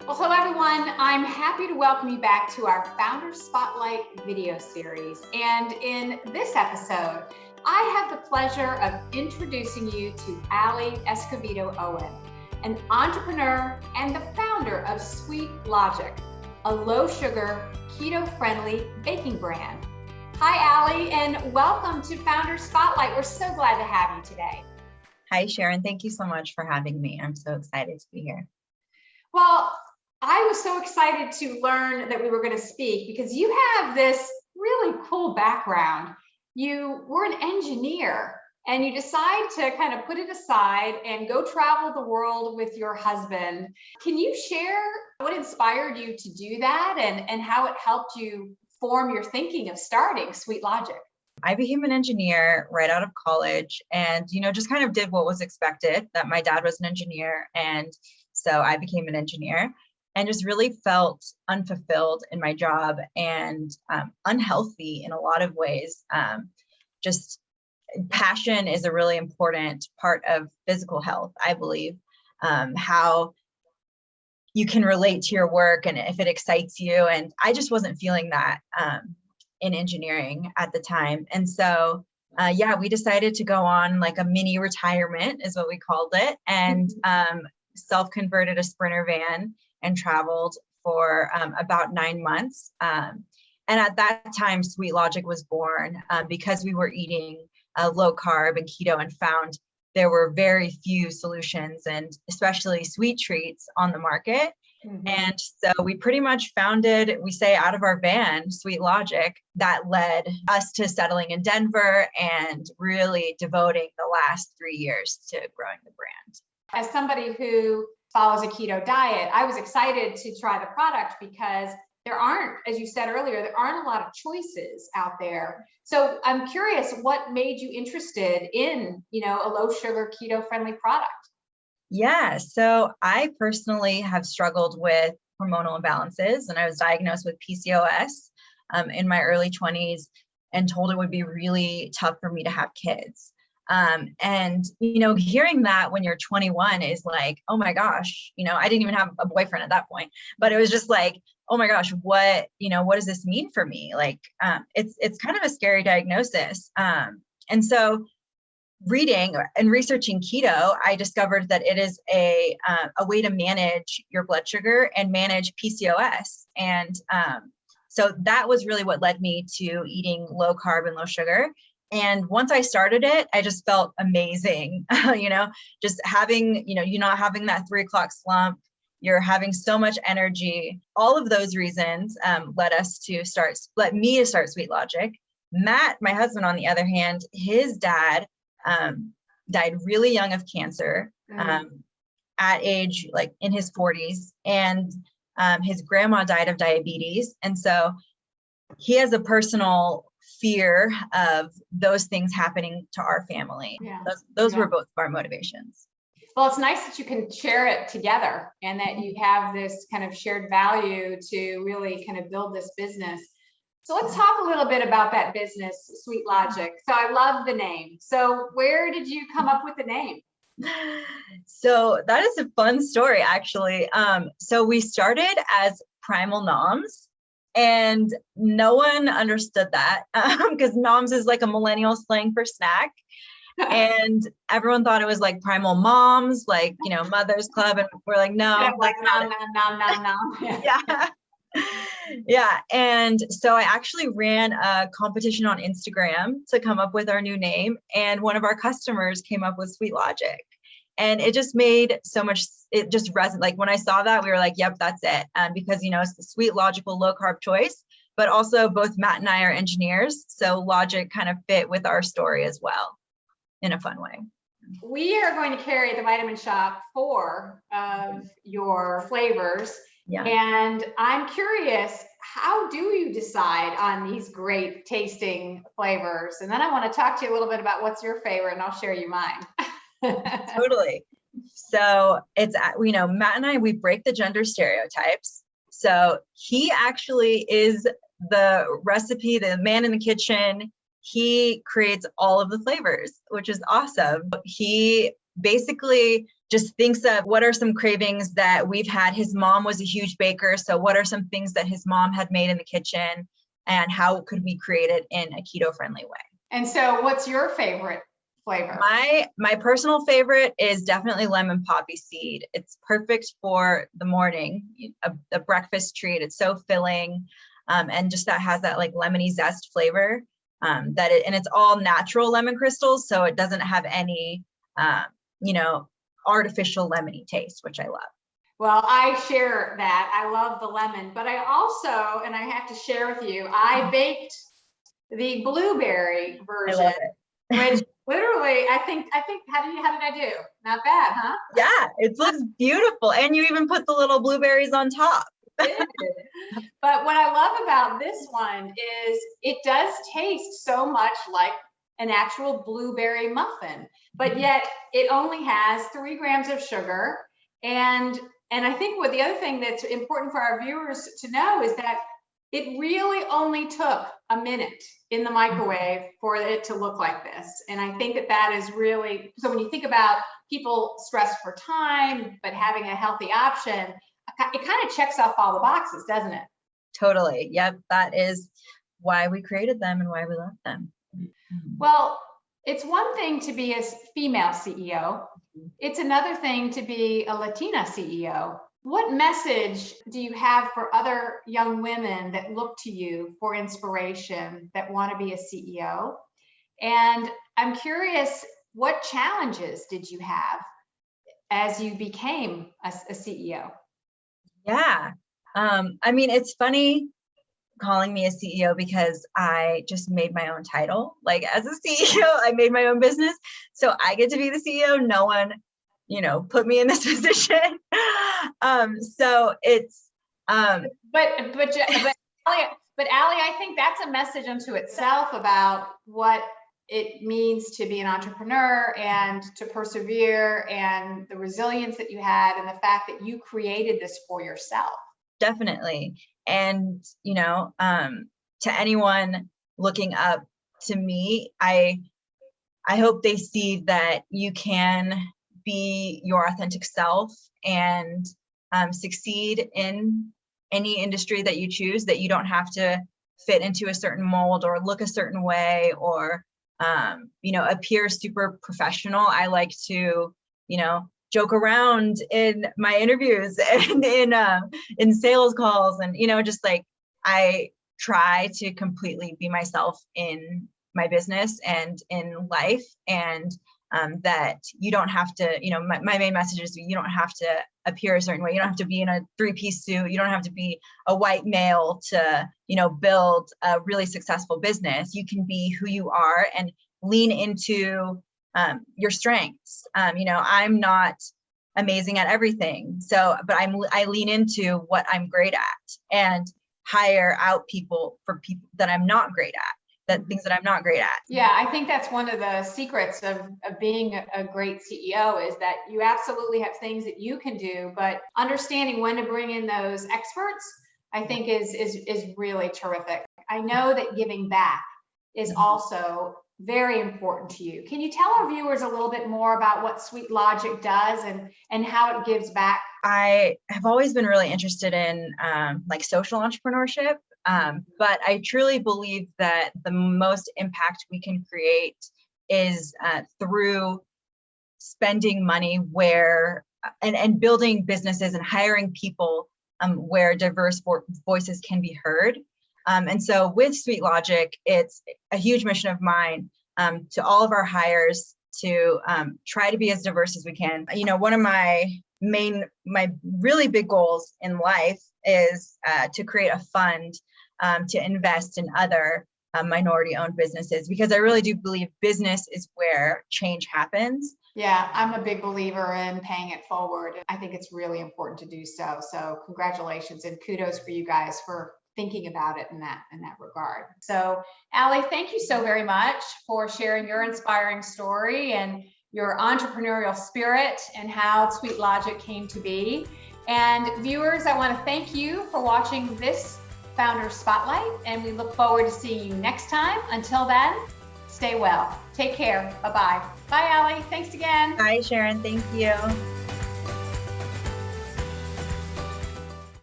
Well, hello everyone. I'm happy to welcome you back to our Founder Spotlight video series. And in this episode, I have the pleasure of introducing you to Ali Escovedo Owen, an entrepreneur and the founder of Sweet Logic, a low-sugar, keto-friendly baking brand. Hi, Ali, and welcome to Founder Spotlight. We're so glad to have you today. Hi, Sharon. Thank you so much for having me. I'm so excited to be here. Well, I was so excited to learn that we were going to speak because you have this really cool background. You were an engineer and you decide to kind of put it aside and go travel the world with your husband. Can you share what inspired you to do that and how it helped you form your thinking of starting Sweet Logic? I became an engineer right out of college and, just kind of did what was expected, that my dad was an engineer. And so I became an engineer and just really felt unfulfilled in my job and unhealthy in a lot of ways. Just passion is a really important part of physical health, I believe. How you can relate to your work and if it excites you. And I just wasn't feeling that in engineering at the time. And so, we decided to go on like a mini retirement is what we called it. And self-converted a Sprinter van and traveled for about 9 months. And at that time, Sweet Logic was born because we were eating low carb and keto and found there were very few solutions and especially sweet treats on the market. And so we pretty much founded, we say out of our van, Sweet Logic, that led us to settling in Denver and really devoting the last 3 years to growing the brand. As somebody who follows a keto diet, I was excited to try the product because there aren't, as you said earlier, there aren't a lot of choices out there. So I'm curious, what made you interested in, a low sugar keto friendly product? Yeah, so I personally have struggled with hormonal imbalances and I was diagnosed with PCOS in my early 20s and told it would be really tough for me to have kids. And hearing that when you're 21 is like, oh my gosh, I didn't even have a boyfriend at that point, but it was just like, oh my gosh, what does this mean for me? Like, it's kind of a scary diagnosis. And so reading and researching keto, I discovered that it is a way to manage your blood sugar and manage PCOS. And so that was really what led me to eating low carb and low sugar. And once I started it, I just felt amazing, just having, you not having that 3 o'clock slump, you're having so much energy. All of those reasons led me to start Sweet Logic. Matt, my husband, on the other hand, his dad died really young of cancer at age like in his 40s, and his grandma died of diabetes. And so he has a personal fear of those things happening to our family. Yeah. Those were both of our motivations. Well, it's nice that you can share it together and that you have this kind of shared value to really kind of build this business. So let's talk a little bit about that business, Sweet Logic. So I love the name. So where did you come up with the name? So that is a fun story, actually. So we started as Primal Noms. And no one understood that because Noms is like a millennial slang for snack. And everyone thought it was like Primal Moms, like, Mother's Club. And we're like, no, like, no. Yeah. Yeah. And so I actually ran a competition on Instagram to come up with our new name. And one of our customers came up with Sweet Logic. And it just made so much, it just resonated. Like when I saw that, we were like, yep, that's it. Because, it's the sweet, logical, low carb choice, but also both Matt and I are engineers. So logic kind of fit with our story as well in a fun way. We are going to carry the Vitamin Shop 4 of your flavors. Yeah. And I'm curious, how do you decide on these great tasting flavors? And then I want to talk to you a little bit about what's your favorite and I'll share you mine. Totally. So it's, Matt and I, we break the gender stereotypes. So he actually is the recipe, the man in the kitchen. He creates all of the flavors, which is awesome. He basically just thinks of what are some cravings that we've had. His mom was a huge baker. So what are some things that his mom had made in the kitchen and how could we create it in a keto friendly way? And so what's your favorite flavor? My personal favorite is definitely lemon poppy seed. It's perfect for the morning, a breakfast treat. It's so filling, and just that has that like lemony zest flavor. And it's all natural lemon crystals, so it doesn't have any, artificial lemony taste, which I love. Well, I share that. I love the lemon, but I also, and I have to share with you, I baked the blueberry version, which literally, I think, how did I do? Not bad, huh? Yeah, it looks beautiful. And you even put the little blueberries on top. But what I love about this one is it does taste so much like an actual blueberry muffin, but yet it only has 3 grams of sugar. And I think what the other thing that's important for our viewers to know is that it really only took a minute in the microwave for it to look like this. And I think that is really, so when you think about people stressed for time, but having a healthy option, it kind of checks off all the boxes, doesn't it? Totally. Yep. That is why we created them and why we love them. Well, it's one thing to be a female CEO. It's another thing to be a Latina CEO. What message do you have for other young women that look to you for inspiration, that want to be a CEO? And I'm curious, what challenges did you have as you became a CEO? Yeah. It's funny calling me a CEO because I just made my own title. Like as a CEO, I made my own business. So I get to be the CEO. No one, put me in this position. So it's, but Allie, I think that's a message unto itself about what it means to be an entrepreneur and to persevere, and the resilience that you had, and the fact that you created this for yourself. Definitely. And, to anyone looking up to me, I hope they see that you can be your authentic self and succeed in any industry that you choose, that you don't have to fit into a certain mold or look a certain way or, appear super professional. I like to, joke around in my interviews and in sales calls, and just like I try to completely be myself in my business and in life, and that you don't have to, my main message is you don't have to appear a certain way. You don't have to be in a 3-piece suit. You don't have to be a white male to, build a really successful business. You can be who you are and lean into your strengths. I'm not amazing at everything. But I lean into what I'm great at and hire out people for people that I'm not great at, things that I'm not great at. Yeah, I think that's one of the secrets of being a great CEO, is that you absolutely have things that you can do, but understanding when to bring in those experts, I think is really terrific. I know that giving back is also very important to you. Can you tell our viewers a little bit more about what Sweet Logic does and how it gives back? I have always been really interested in social entrepreneurship, but I truly believe that the most impact we can create is through spending money where and building businesses and hiring people where diverse voices can be heard. And so with Sweet Logic, it's a huge mission of mine to all of our hires to try to be as diverse as we can. One of my really big goals in life is to create a fund to invest in other minority-owned businesses, because I really do believe business is where change happens. Yeah, I'm a big believer in paying it forward. I think it's really important to do so. So congratulations and kudos for you guys for thinking about it in that regard. So Allie, thank you so very much for sharing your inspiring story and your entrepreneurial spirit and how Sweet Logic came to be. And viewers, I want to thank you for watching this Founder Spotlight, and we look forward to seeing you next time. Until then, Stay well. Take care. Bye-bye. Bye, Allie. Thanks again. Bye, Sharon. Thank you.